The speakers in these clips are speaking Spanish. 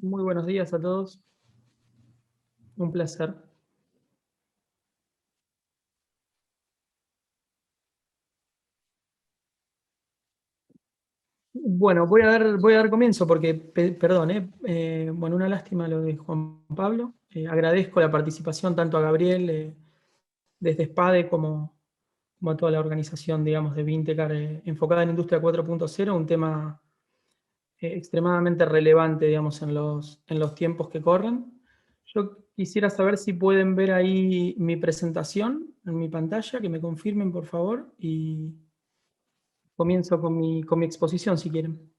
Muy buenos días a todos. Un placer. Bueno, voy a dar comienzo porque, perdón, bueno, una lástima lo de Juan Pablo. Agradezco la participación tanto a Gabriel desde SPADE como a toda la organización, digamos, de Vintecar enfocada en Industria 4.0, un tema extremadamente relevante, digamos, en los tiempos que corren. Yo quisiera saber si pueden ver ahí mi presentación en mi pantalla, que me confirmen, por favor, y comienzo con mi exposición, si quieren.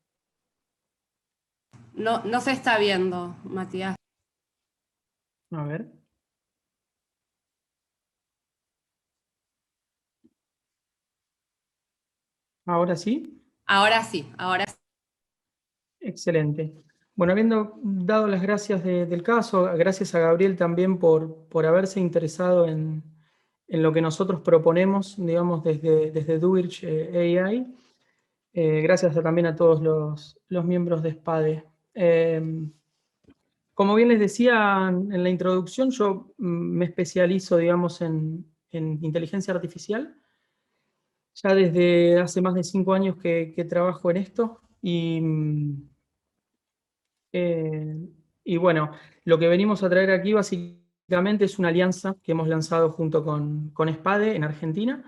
No, no se está viendo, Matías. A ver. Ahora sí. Ahora sí, ahora sí. Excelente. Bueno, habiendo dado las gracias del caso, gracias a Gabriel también por haberse interesado en lo que nosotros proponemos, digamos, desde Duirch AI. Gracias también a todos los miembros de SPADE. Como bien les decía en la introducción, yo me especializo, digamos, en inteligencia artificial. Ya desde hace más de 5 años que trabajo en esto eh, y bueno, lo que venimos a traer aquí básicamente es una alianza que hemos lanzado junto con SPADE en Argentina.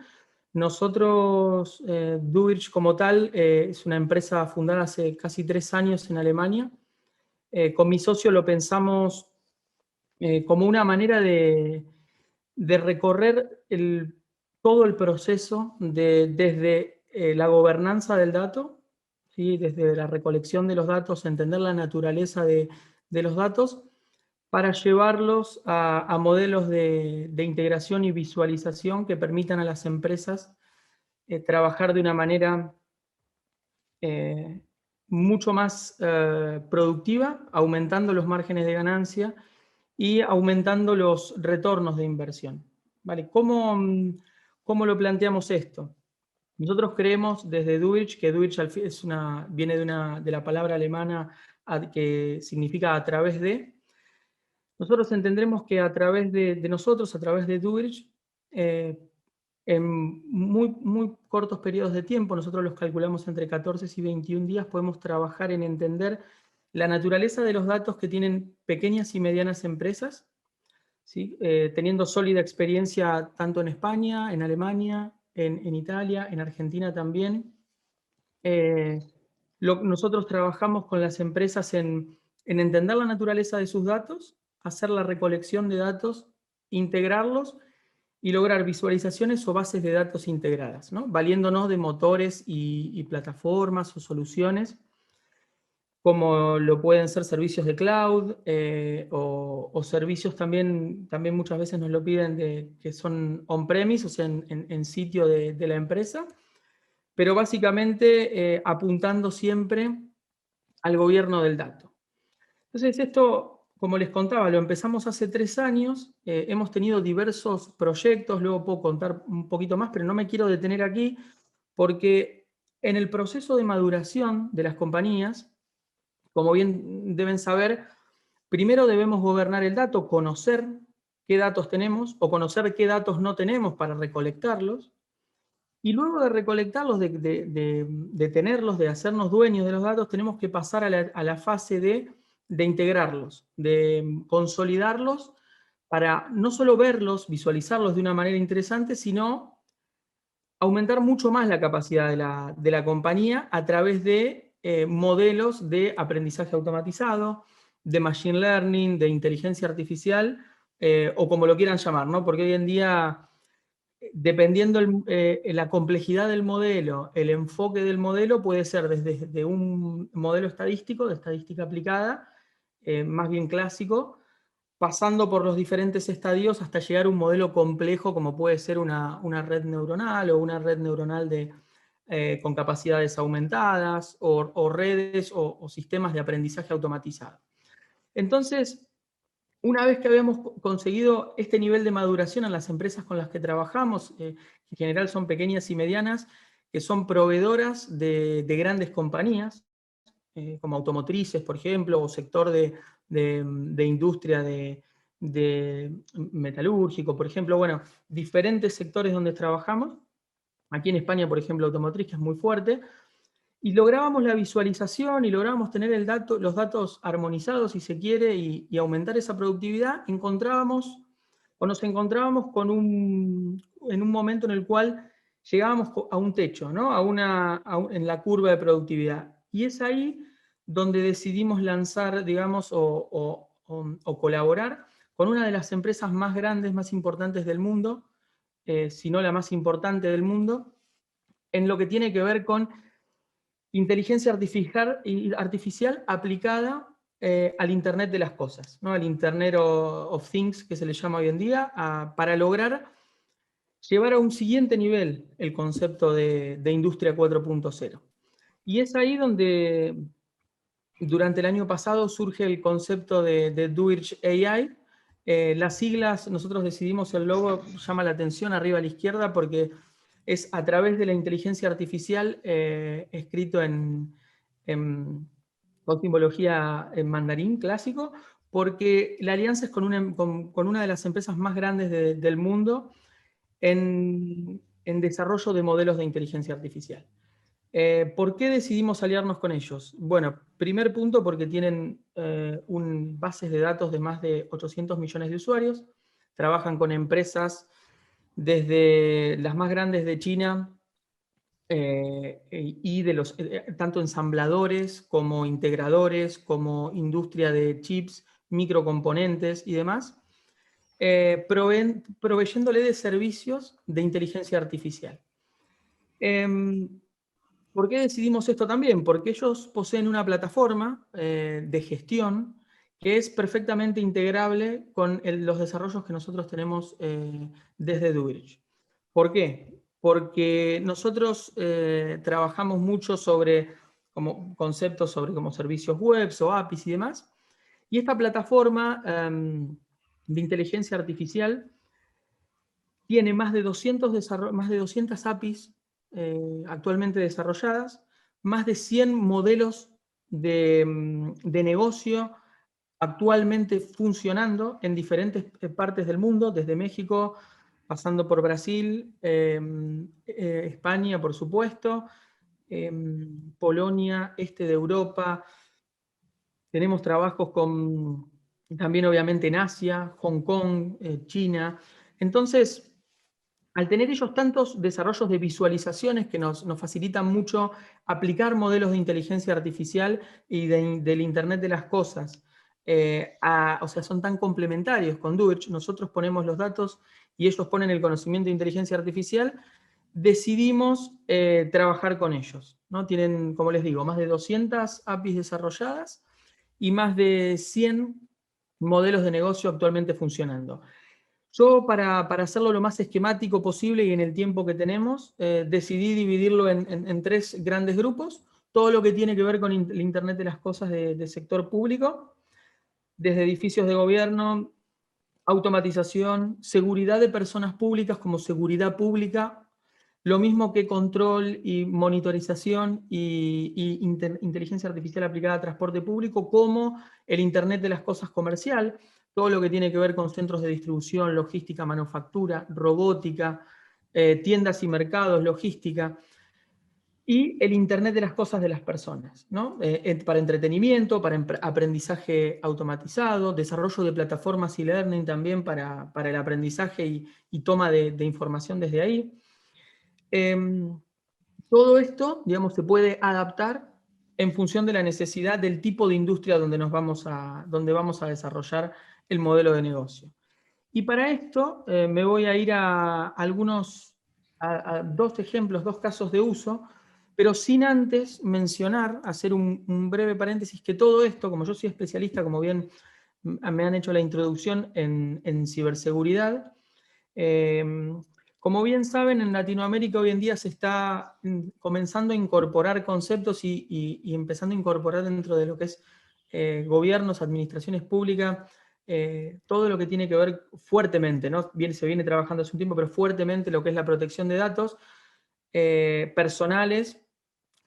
Nosotros, Duirch como tal, es una empresa fundada hace casi 3 años en Alemania. Con mi socio lo pensamos como una manera de recorrer todo el proceso desde la gobernanza del dato, ¿sí? Desde la recolección de los datos, entender la naturaleza de los datos, para llevarlos a modelos de integración y visualización que permitan a las empresas trabajar de una manera eh, mucho más productiva, aumentando los márgenes de ganancia y aumentando los retornos de inversión. ¿Vale? ¿Cómo lo planteamos esto? Nosotros creemos desde Duirch, que Duirch viene de la palabra alemana que significa a través de. Nosotros entendremos que a través de nosotros, a través de Duirch, en muy cortos periodos de tiempo, nosotros los calculamos entre 14 y 21 días, podemos trabajar en entender la naturaleza de los datos que tienen pequeñas y medianas empresas, ¿sí? Teniendo sólida experiencia tanto en España, en Alemania, en Italia, en Argentina también. Nosotros trabajamos con las empresas en entender la naturaleza de sus datos, hacer la recolección de datos, integrarlos y lograr visualizaciones o bases de datos integradas, ¿no? Valiéndonos de motores y plataformas o soluciones como lo pueden ser servicios de cloud o servicios también muchas veces nos lo piden que son on-premise, o sea, en sitio de la empresa, pero básicamente apuntando siempre al gobierno del dato. Entonces esto, como les contaba, lo empezamos hace 3 años, hemos tenido diversos proyectos, luego puedo contar un poquito más, pero no me quiero detener aquí porque en el proceso de maduración de las compañías, como bien deben saber, primero debemos gobernar el dato, conocer qué datos tenemos o conocer qué datos no tenemos para recolectarlos. Y luego de recolectarlos, de tenerlos, de hacernos dueños de los datos, tenemos que pasar a la fase de integrarlos, de consolidarlos para no solo verlos, visualizarlos de una manera interesante, sino aumentar mucho más la capacidad de la compañía a través de modelos de aprendizaje automatizado, de machine learning, de inteligencia artificial, o como lo quieran llamar, ¿no? Porque hoy en día, dependiendo la complejidad del modelo, el enfoque del modelo puede ser desde un modelo estadístico, de estadística aplicada, más bien clásico, pasando por los diferentes estadios hasta llegar a un modelo complejo como puede ser una red neuronal o una red neuronal con capacidades aumentadas o redes o sistemas de aprendizaje automatizado. Entonces, una vez que habíamos conseguido este nivel de maduración en las empresas con las que trabajamos, en general son pequeñas y medianas, que son proveedoras de grandes compañías, como automotrices, por ejemplo, o sector de industria de metalúrgico, por ejemplo. Bueno, diferentes sectores donde trabajamos. Aquí en España, por ejemplo, automotriz, que es muy fuerte. Y lográbamos la visualización y lográbamos tener los datos armonizados, si se quiere, y aumentar esa productividad. Nos encontrábamos en un momento en el cual llegábamos a un techo, ¿no? En la curva de productividad. Y es ahí donde decidimos lanzar, digamos, o colaborar con una de las empresas más grandes, más importantes del mundo, si no la más importante del mundo, en lo que tiene que ver con inteligencia artificial aplicada al Internet de las cosas, ¿no? Al Internet of Things, que se le llama hoy en día, para lograr llevar a un siguiente nivel el concepto de Industria 4.0. Y es ahí donde durante el año pasado surge el concepto de Duirch AI. Las siglas, nosotros decidimos, el logo llama la atención arriba a la izquierda porque es a través de la inteligencia artificial escrito con simbología en mandarín clásico, porque la alianza es con una de las empresas más grandes del mundo en desarrollo de modelos de inteligencia artificial. ¿Por qué decidimos aliarnos con ellos? Bueno, primer punto, porque tienen bases de datos de más de 800 millones de usuarios, trabajan con empresas desde las más grandes de China y tanto ensambladores como integradores, como industria de chips, microcomponentes y demás, proveyéndole de servicios de inteligencia artificial. ¿Por qué decidimos esto también? Porque ellos poseen una plataforma de gestión que es perfectamente integrable con los desarrollos que nosotros tenemos desde Duirch. ¿Por qué? Porque nosotros trabajamos mucho como conceptos sobre como servicios web o APIs y demás, y esta plataforma de inteligencia artificial tiene más de 200 APIs actualmente desarrolladas, más de 100 modelos de negocio actualmente funcionando en diferentes partes del mundo, desde México, pasando por Brasil, España, por supuesto, Polonia, este de Europa. Tenemos trabajos también obviamente en Asia, Hong Kong, China. Entonces, al tener ellos tantos desarrollos de visualizaciones que nos facilitan mucho aplicar modelos de inteligencia artificial y del Internet de las cosas, o sea, son tan complementarios con Duirch, nosotros ponemos los datos y ellos ponen el conocimiento de inteligencia artificial, decidimos trabajar con ellos, ¿no? Tienen, como les digo, más de 200 APIs desarrolladas y más de 100 modelos de negocio actualmente funcionando. Yo, para hacerlo lo más esquemático posible y en el tiempo que tenemos, decidí dividirlo en tres grandes grupos. Todo lo que tiene que ver con el Internet de las cosas de sector público, desde edificios de gobierno, automatización, seguridad de personas públicas como seguridad pública, lo mismo que control y monitorización y inteligencia artificial aplicada a transporte público, como el Internet de las cosas comercial, todo lo que tiene que ver con centros de distribución, logística, manufactura, robótica, tiendas y mercados, logística, y el Internet de las cosas de las personas, ¿no? Para entretenimiento, para aprendizaje automatizado, desarrollo de plataformas y learning también para el aprendizaje y toma de información desde ahí. Todo esto, digamos, se puede adaptar en función de la necesidad del tipo de industria donde vamos a desarrollar el modelo de negocio. Y para esto me voy a ir a dos ejemplos, dos casos de uso, pero sin antes hacer un breve paréntesis, que todo esto, como yo soy especialista, como bien me han hecho la introducción en ciberseguridad, como bien saben, en Latinoamérica hoy en día se está comenzando a incorporar conceptos y empezando a incorporar dentro de lo que es gobiernos, administraciones públicas, todo lo que tiene que ver fuertemente, ¿no? Se viene trabajando hace un tiempo, pero fuertemente lo que es la protección de datos personales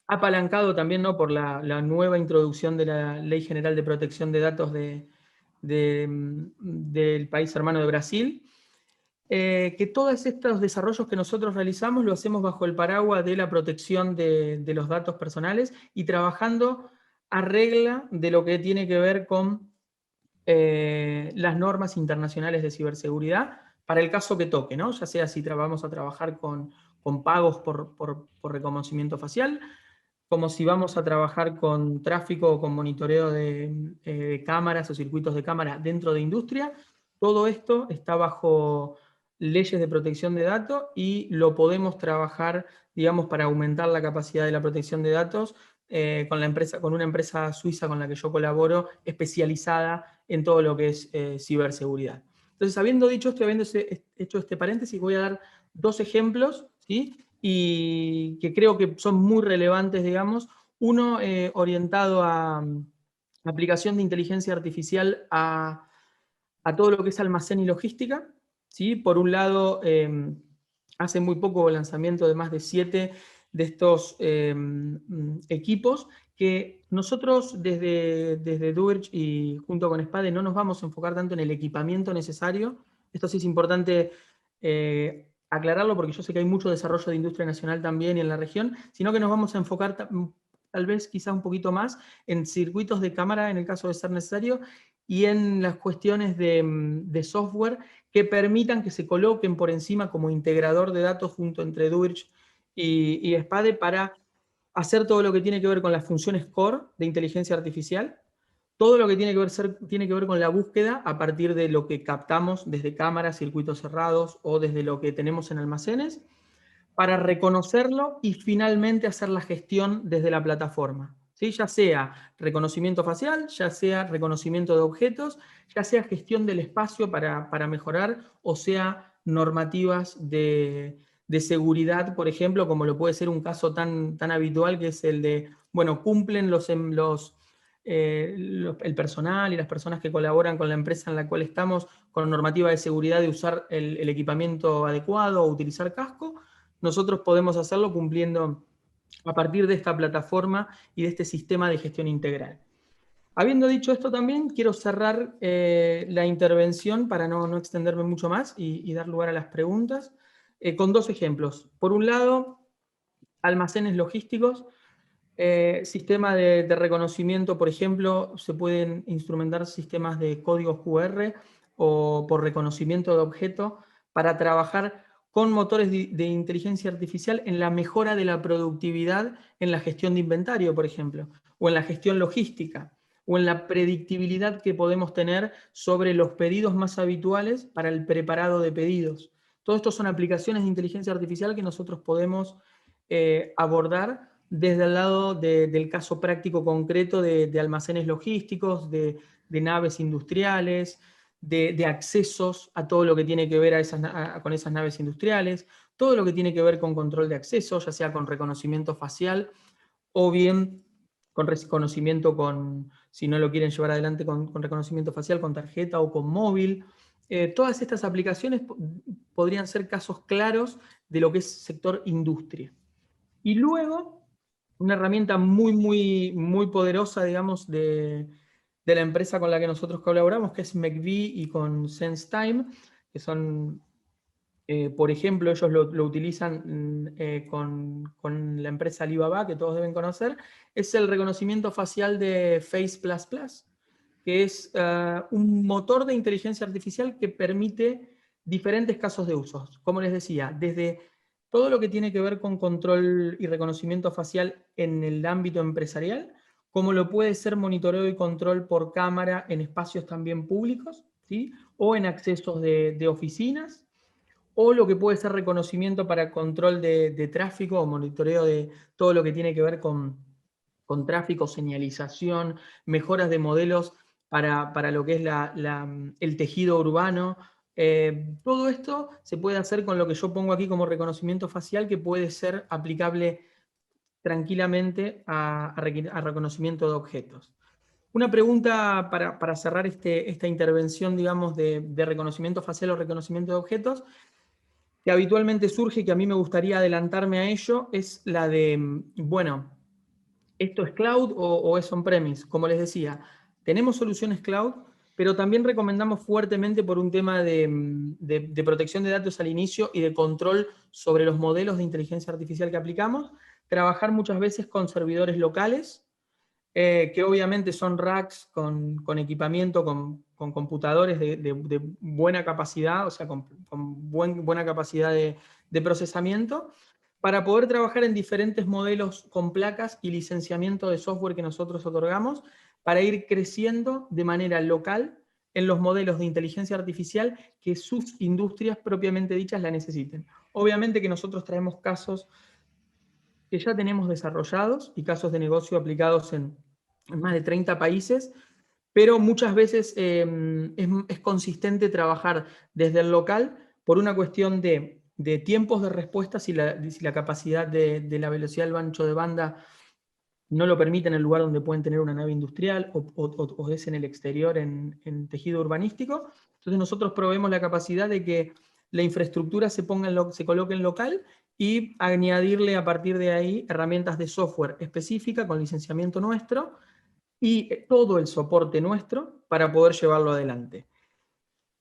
apalancado también, ¿no?, por la nueva introducción de la Ley General de Protección de Datos del país hermano de Brasil, que todos estos desarrollos que nosotros realizamos lo hacemos bajo el paraguas de la protección de los datos personales y trabajando a regla de lo que tiene que ver con las normas internacionales de ciberseguridad para el caso que toque, ¿no? Ya sea si vamos a trabajar con pagos por reconocimiento facial, como si vamos a trabajar con tráfico o con monitoreo de cámaras o circuitos de cámara dentro de industria. Todo esto está bajo leyes de protección de datos y lo podemos trabajar, digamos, para aumentar la capacidad de la protección de datos con una empresa suiza con la que yo colaboro, especializada en todo lo que es ciberseguridad. Entonces, habiendo dicho esto, habiendo hecho este paréntesis, voy a dar dos ejemplos, ¿sí?, y que creo que son muy relevantes, digamos. Uno orientado a aplicación de inteligencia artificial a todo lo que es almacén y logística, ¿sí? Por un lado, hace muy poco el lanzamiento de más de 7 de estos equipos que nosotros desde Duerch y junto con Spade no nos vamos a enfocar tanto en el equipamiento necesario. Esto sí es importante aclararlo porque yo sé que hay mucho desarrollo de industria nacional también y en la región, sino que nos vamos a enfocar tal vez quizá un poquito más en circuitos de cámara en el caso de ser necesario y en las cuestiones de software que permitan que se coloquen por encima como integrador de datos junto entre Duerch y Spade para hacer todo lo que tiene que ver con las funciones core de inteligencia artificial, todo lo que tiene que ver con la búsqueda a partir de lo que captamos desde cámaras, circuitos cerrados o desde lo que tenemos en almacenes, para reconocerlo y finalmente hacer la gestión desde la plataforma. ¿Sí? Ya sea reconocimiento facial, ya sea reconocimiento de objetos, ya sea gestión del espacio para mejorar, o sea normativas de seguridad, por ejemplo, como lo puede ser un caso tan habitual que es el de, bueno, cumplen el personal y las personas que colaboran con la empresa en la cual estamos con normativa de seguridad de usar el equipamiento adecuado o utilizar casco. Nosotros podemos hacerlo cumpliendo a partir de esta plataforma y de este sistema de gestión integral. Habiendo dicho esto también, quiero cerrar la intervención para no extenderme mucho más y dar lugar a las preguntas, con dos ejemplos. Por un lado, almacenes logísticos, sistema de reconocimiento, por ejemplo, se pueden instrumentar sistemas de códigos QR o por reconocimiento de objeto para trabajar con motores de inteligencia artificial en la mejora de la productividad en la gestión de inventario, por ejemplo, o en la gestión logística, o en la predictibilidad que podemos tener sobre los pedidos más habituales para el preparado de pedidos. Todo esto son aplicaciones de inteligencia artificial que nosotros podemos abordar desde el lado del caso práctico concreto de almacenes logísticos, de naves industriales, de accesos a todo lo que tiene que ver con esas naves industriales, todo lo que tiene que ver con control de acceso, ya sea con reconocimiento facial o bien con reconocimiento si no lo quieren llevar adelante con reconocimiento facial, con tarjeta o con móvil. Todas estas aplicaciones podrían ser casos claros de lo que es sector industria. Y luego, una herramienta muy poderosa, digamos, de la empresa con la que nosotros colaboramos, que es McVie y con SenseTime, que son, por ejemplo, ellos lo utilizan con la empresa Alibaba, que todos deben conocer, es el reconocimiento facial de Face++, que es un motor de inteligencia artificial que permite diferentes casos de uso. Como les decía, desde todo lo que tiene que ver con control y reconocimiento facial en el ámbito empresarial, como lo puede ser monitoreo y control por cámara en espacios también públicos, ¿sí?, o en accesos de oficinas, o lo que puede ser reconocimiento para control de tráfico o monitoreo de todo lo que tiene que ver con tráfico, señalización, mejoras de modelos para lo que es el tejido urbano. Todo esto se puede hacer con lo que yo pongo aquí como reconocimiento facial, que puede ser aplicable tranquilamente a reconocimiento de objetos. Una pregunta para cerrar esta intervención, digamos, de reconocimiento facial o reconocimiento de objetos, que habitualmente surge y que a mí me gustaría adelantarme a ello, es la de, bueno, ¿Esto es cloud o es on-premise? Como les decía, tenemos soluciones cloud, pero también recomendamos fuertemente por un tema de protección de datos al inicio y de control sobre los modelos de inteligencia artificial que aplicamos, trabajar muchas veces con servidores locales, que obviamente son racks con equipamiento, con computadores de buena capacidad, o sea, con buena capacidad de procesamiento, para poder trabajar en diferentes modelos con placas y licenciamiento de software que nosotros otorgamos, para ir creciendo de manera local en los modelos de inteligencia artificial que sus industrias propiamente dichas la necesiten. Obviamente que nosotros traemos casos que ya tenemos desarrollados y casos de negocio aplicados en más de 30 países, pero muchas veces es consistente trabajar desde el local por una cuestión de tiempos de respuesta, si la capacidad de la velocidad del ancho de banda no lo permite en el lugar donde pueden tener una nave industrial o es en el exterior, en tejido urbanístico. Entonces nosotros proveemos la capacidad de que la infraestructura se coloque en local y añadirle a partir de ahí herramientas de software específica con licenciamiento nuestro y todo el soporte nuestro para poder llevarlo adelante.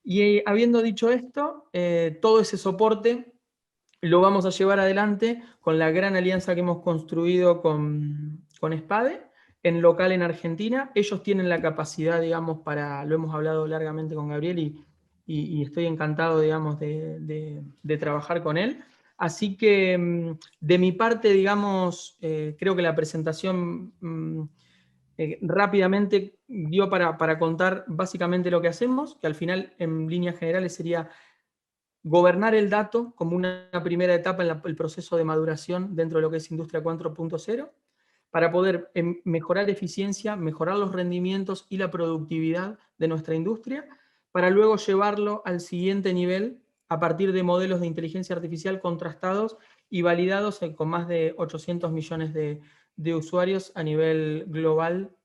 Y habiendo dicho esto, todo ese soporte lo vamos a llevar adelante con la gran alianza que hemos construido con SPADE, en local en Argentina. Ellos tienen la capacidad, digamos, lo hemos hablado largamente con Gabriel y estoy encantado, digamos, de trabajar con él. Así que de mi parte, digamos, creo que la presentación rápidamente dio para contar básicamente lo que hacemos, que al final, en líneas generales, sería gobernar el dato como una primera etapa en el proceso de maduración dentro de lo que es Industria 4.0, para poder mejorar eficiencia, mejorar los rendimientos y la productividad de nuestra industria, para luego llevarlo al siguiente nivel a partir de modelos de inteligencia artificial contrastados y validados con más de 800 millones de usuarios a nivel global,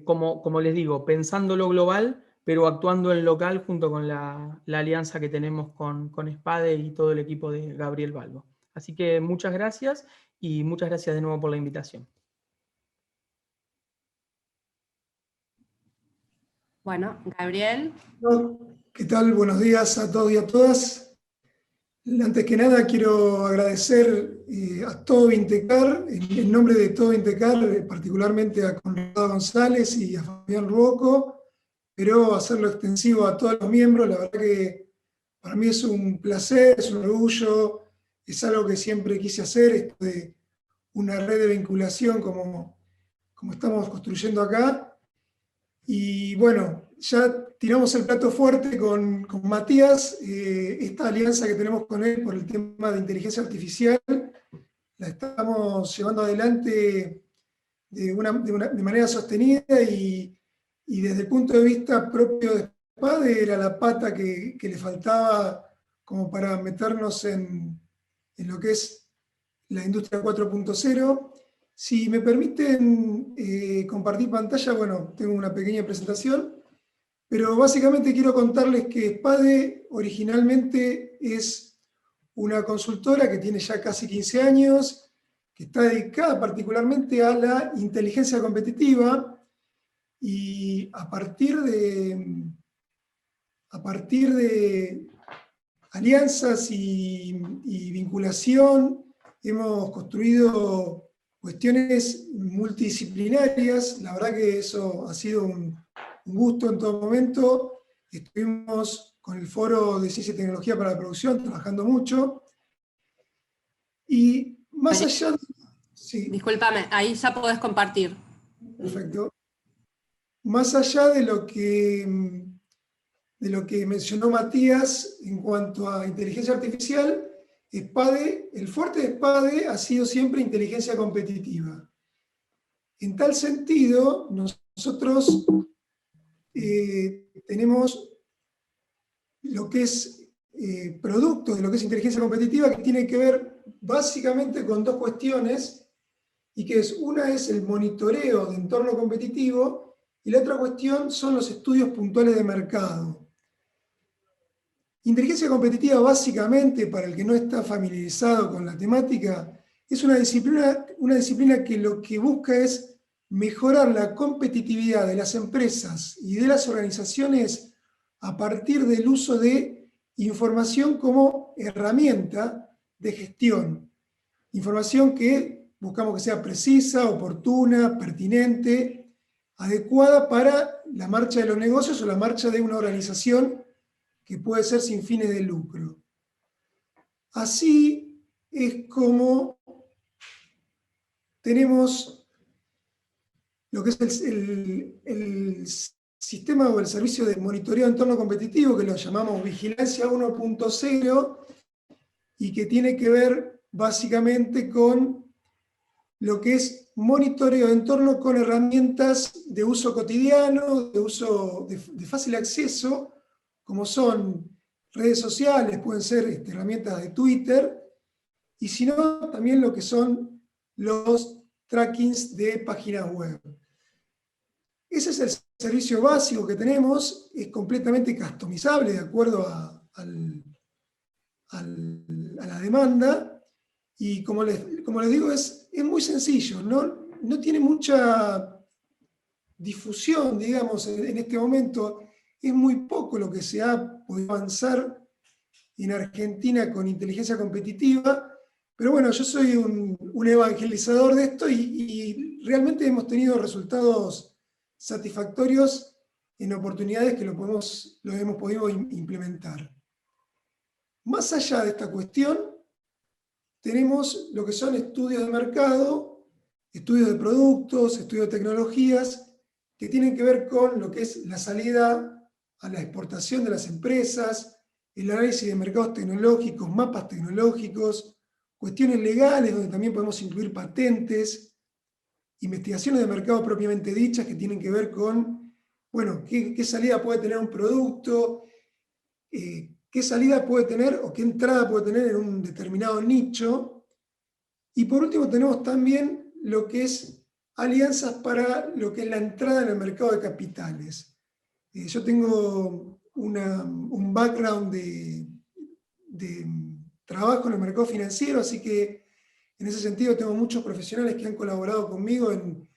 como les digo, pensándolo global, pero actuando en local junto con la alianza que tenemos con SPADE y todo el equipo de Gabriel Balbo. Así que muchas gracias y muchas gracias de nuevo por la invitación. Bueno, Gabriel. ¿Qué tal? Buenos días a todos y a todas. Antes que nada quiero agradecer a todo Vintecar, en nombre de todo Vintecar, particularmente a Conrado González y a Fabián Ruoco, pero hacerlo extensivo a todos los miembros. La verdad que para mí es un placer, es un orgullo, es algo que siempre quise hacer, esto de una red de vinculación como estamos construyendo acá. Y bueno, ya tiramos el plato fuerte con Matías, esta alianza que tenemos con él por el tema de inteligencia artificial, la estamos llevando adelante de manera sostenida y desde el punto de vista propio de SPADE era la pata que le faltaba como para meternos en lo que es la industria 4.0. Si me permiten compartir pantalla, bueno, tengo una pequeña presentación, pero básicamente quiero contarles que SPADE originalmente es una consultora que tiene ya casi 15 años, que está dedicada particularmente a la inteligencia competitiva, y a partir de alianzas y vinculación hemos construido cuestiones multidisciplinarias. La verdad que eso ha sido un gusto en todo momento. Estuvimos con el Foro de Ciencia y Tecnología para la Producción trabajando mucho. Y más allá... Sí. Discúlpame, ahí ya podés compartir. Perfecto. Más allá de lo que mencionó Matías en cuanto a inteligencia artificial, SPADE, el fuerte de SPADE ha sido siempre inteligencia competitiva. En tal sentido, nosotros tenemos lo que es producto de lo que es inteligencia competitiva, que tiene que ver básicamente con dos cuestiones, y que una es el monitoreo de entorno competitivo, y la otra cuestión son los estudios puntuales de mercado. Inteligencia competitiva, básicamente, para el que no está familiarizado con la temática, es una disciplina que lo que busca es mejorar la competitividad de las empresas y de las organizaciones a partir del uso de información como herramienta de gestión. Información que buscamos que sea precisa, oportuna, pertinente, adecuada para la marcha de los negocios o la marcha de una organización que puede ser sin fines de lucro. Así es como tenemos lo que es el sistema o el servicio de monitoreo de entorno competitivo, que lo llamamos Vigilancia 1.0, y que tiene que ver básicamente con lo que es monitoreo de entorno con herramientas de uso cotidiano, de uso de fácil acceso, como son redes sociales, pueden ser herramientas de Twitter, y si no, también lo que son los trackings de páginas web. Ese es el servicio básico que tenemos, es completamente customizable de acuerdo a la demanda, y como les digo, es muy sencillo, no tiene mucha difusión, digamos, en este momento. Es muy poco lo que se ha podido avanzar en Argentina con inteligencia competitiva, pero bueno, yo soy un evangelizador de esto y realmente hemos tenido resultados satisfactorios en oportunidades que lo hemos podido implementar. Más allá de esta cuestión, tenemos lo que son estudios de mercado, estudios de productos, estudios de tecnologías, que tienen que ver con lo que es la salida a la exportación de las empresas, el análisis de mercados tecnológicos, mapas tecnológicos, cuestiones legales, donde también podemos incluir patentes, investigaciones de mercado propiamente dichas, que tienen que ver con, bueno, qué salida puede tener un producto, qué salida puede tener o qué entrada puede tener en un determinado nicho. Y por último tenemos también lo que es alianzas para lo que es la entrada en el mercado de capitales. Yo tengo un background de trabajo en el mercado financiero, así que en ese sentido tengo muchos profesionales que han colaborado conmigo en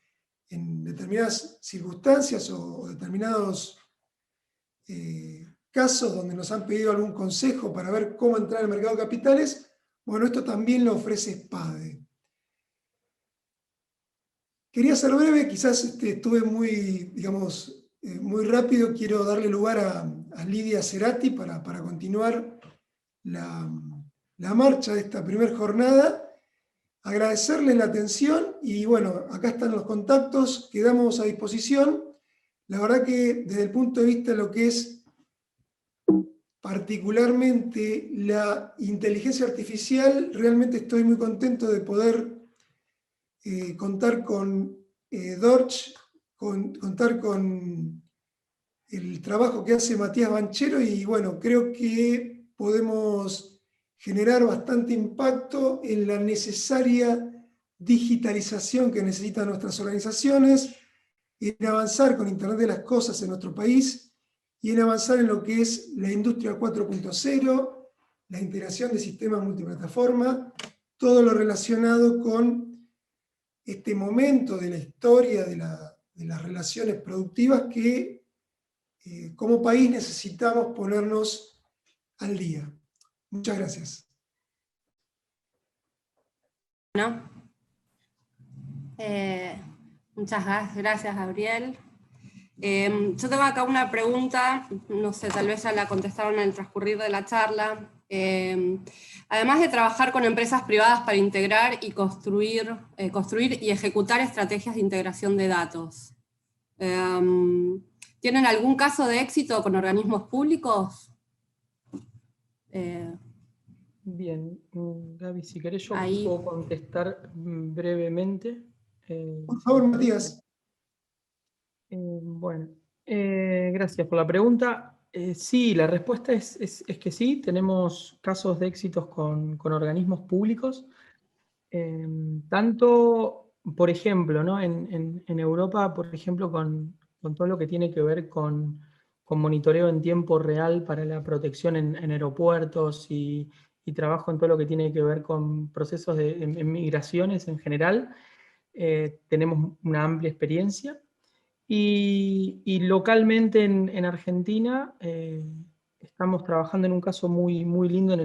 determinadas circunstancias o determinados casos donde nos han pedido algún consejo para ver cómo entrar al mercado de capitales. Bueno, esto también lo ofrece SPADE. Quería ser breve, quizás estuve muy, digamos, muy rápido. Quiero darle lugar a Lidia Cerati para continuar la marcha de esta primera jornada. Agradecerles la atención y bueno, acá están los contactos, quedamos a disposición. La verdad que desde el punto de vista de lo que es particularmente la inteligencia artificial, realmente estoy muy contento de poder contar con Dorch, contar con el trabajo que hace Matías Banchero, y bueno, creo que podemos generar bastante impacto en la necesaria digitalización que necesitan nuestras organizaciones, en avanzar con Internet de las Cosas en nuestro país y en avanzar en lo que es la industria 4.0, la integración de sistemas multiplataforma, todo lo relacionado con este momento de la historia de las relaciones productivas que como país necesitamos ponernos al día. Muchas gracias. Bueno, muchas gracias, Gabriel. Yo tengo acá una pregunta, no sé, tal vez ya la contestaron en el transcurrir de la charla. Además de trabajar con empresas privadas para integrar y construir y ejecutar estrategias de integración de datos, ¿tienen algún caso de éxito con organismos públicos? Bien, Gaby, si querés yo Ahí. puedo contestar brevemente. Por favor, Matías. Bueno, gracias por la pregunta. Sí, la respuesta es que sí, tenemos casos de éxitos con organismos públicos. Tanto, por ejemplo, ¿no? en Europa, por ejemplo, con todo lo que tiene que ver con monitoreo en tiempo real para la protección en aeropuertos y y trabajo en todo lo que tiene que ver con procesos en migraciones en general. Tenemos una amplia experiencia. Y localmente en Argentina estamos trabajando en un caso muy, muy lindo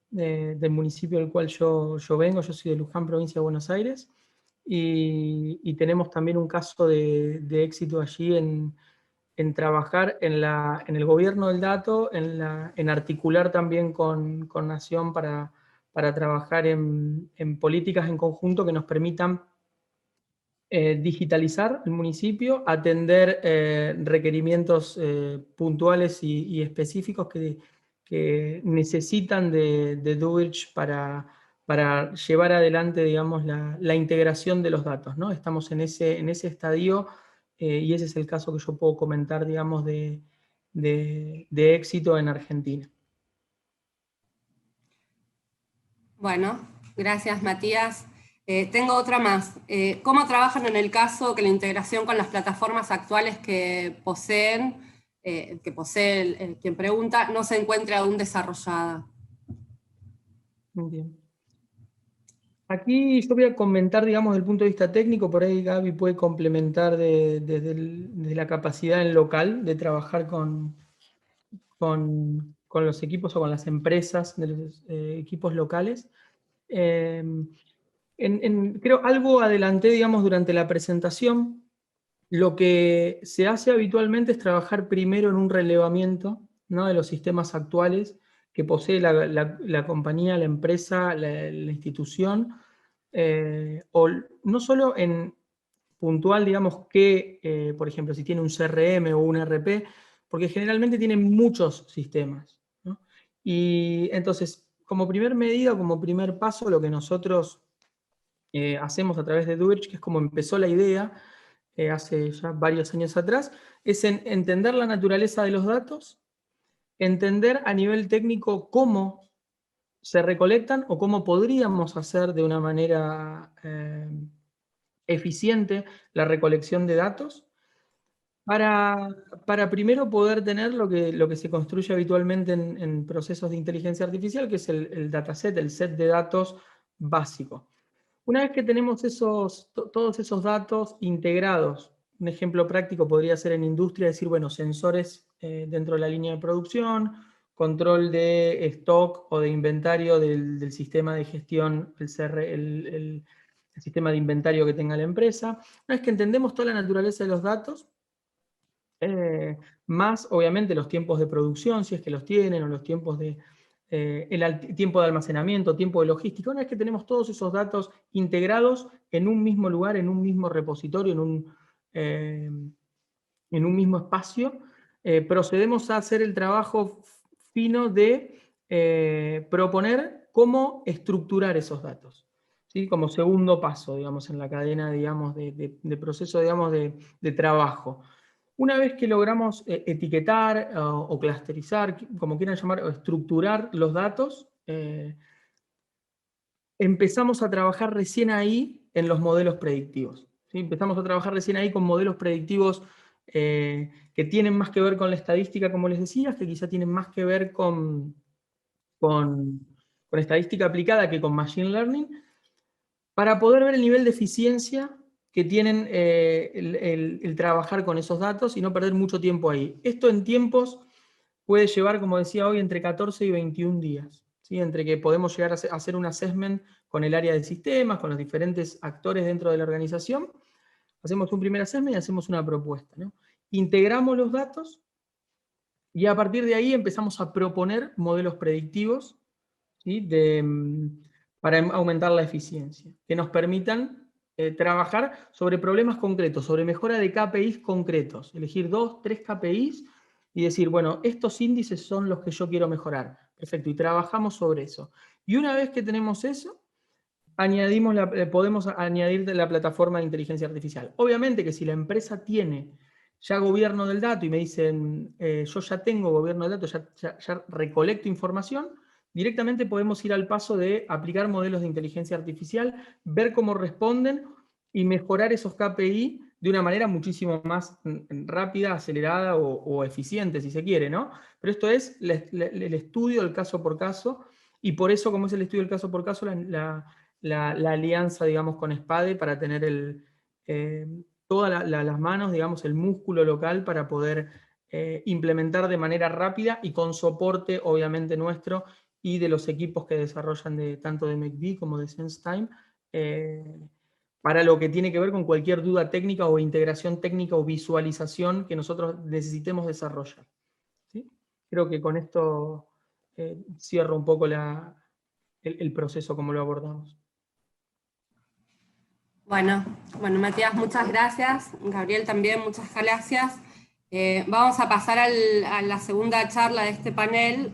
del municipio del cual yo vengo. Yo soy de Luján, provincia de Buenos Aires, y tenemos también un caso de éxito allí en trabajar en el gobierno del dato, en articular también con Nación para trabajar en políticas en conjunto que nos permitan digitalizar el municipio, atender requerimientos puntuales y específicos que necesitan de Duirch para llevar adelante, digamos, la integración de los datos, ¿no? Estamos en ese estadio y ese es el caso que yo puedo comentar, digamos, de éxito en Argentina. Bueno, gracias, Matías. Tengo otra más. ¿Cómo trabajan en el caso que la integración con las plataformas actuales que posee quien pregunta, no se encuentre aún desarrollada? Bien. Aquí yo voy a comentar, digamos, desde el punto de vista técnico, por ahí Gaby puede complementar desde la capacidad en local de trabajar con los equipos o con las empresas de los equipos locales. Creo algo adelanté, digamos, durante la presentación. Lo que se hace habitualmente es trabajar primero en un relevamiento, ¿no?, de los sistemas actuales que posee la compañía, la empresa, la institución, o no solo en puntual, digamos, que, por ejemplo, si tiene un CRM o un ERP, porque generalmente tienen muchos sistemas, ¿no? Y entonces, como primer medida, como primer paso, lo que nosotros hacemos a través de Duirch, que es como empezó la idea hace ya varios años atrás, es entender la naturaleza de los datos, entender a nivel técnico cómo se recolectan o cómo podríamos hacer de una manera eficiente la recolección de datos para primero poder tener lo que se construye habitualmente en procesos de inteligencia artificial, que es el dataset, el set de datos básico. Una vez que tenemos todos esos datos integrados, un ejemplo práctico podría ser en industria, decir, bueno, sensores dentro de la línea de producción, control de stock o de inventario del sistema de gestión, el sistema de inventario que tenga la empresa. Una vez que entendemos toda la naturaleza de los datos, más obviamente los tiempos de producción, si es que los tienen, o los tiempos el tiempo de almacenamiento, tiempo de logística. Una vez que tenemos todos esos datos integrados en un mismo lugar, en un mismo repositorio, en un mismo espacio, procedemos a hacer el trabajo fino de proponer cómo estructurar esos datos, ¿sí? Como segundo paso, digamos, en la cadena, digamos, de proceso, digamos, de trabajo. Una vez que logramos etiquetar o clusterizar, como quieran llamar, o estructurar los datos, empezamos a trabajar recién ahí en los modelos predictivos, ¿sí? Empezamos a trabajar recién ahí con modelos predictivos que tienen más que ver con la estadística, como les decía, que quizá tienen más que ver con estadística aplicada que con machine learning, para poder ver el nivel de eficiencia que tienen el trabajar con esos datos y no perder mucho tiempo ahí. Esto en tiempos puede llevar, como decía hoy, entre 14 y 21 días, ¿sí? Entre que podemos llegar a hacer un assessment con el área de sistemas, con los diferentes actores dentro de la organización, hacemos un primer assessment y hacemos una propuesta, ¿no? Integramos los datos y a partir de ahí empezamos a proponer modelos predictivos, ¿sí? Para aumentar la eficiencia, que nos permitan trabajar sobre problemas concretos, sobre mejora de KPIs concretos, elegir 2, 3 KPIs y decir, bueno, estos índices son los que yo quiero mejorar. Perfecto, y trabajamos sobre eso. Y una vez que tenemos eso, podemos añadir la plataforma de inteligencia artificial. Obviamente que si la empresa tiene ya gobierno del dato y me dicen, yo ya tengo gobierno del dato, ya recolecto información, directamente podemos ir al paso de aplicar modelos de inteligencia artificial, ver cómo responden y mejorar esos KPI de una manera muchísimo más rápida, acelerada o eficiente, si se quiere, ¿no? Pero esto es el estudio del caso por caso y por eso, como es el estudio del caso por caso, la alianza, digamos, con SPADE para tener todas las manos, digamos, el músculo local para poder implementar de manera rápida y con soporte, obviamente, nuestro y de los equipos que desarrollan tanto de McVie como de SenseTime, para lo que tiene que ver con cualquier duda técnica o integración técnica o visualización que nosotros necesitemos desarrollar. ¿Sí? Creo que con esto cierro un poco el proceso como lo abordamos. Bueno, Matías, muchas gracias. Gabriel también, muchas gracias. Vamos a pasar a la segunda charla de este panel.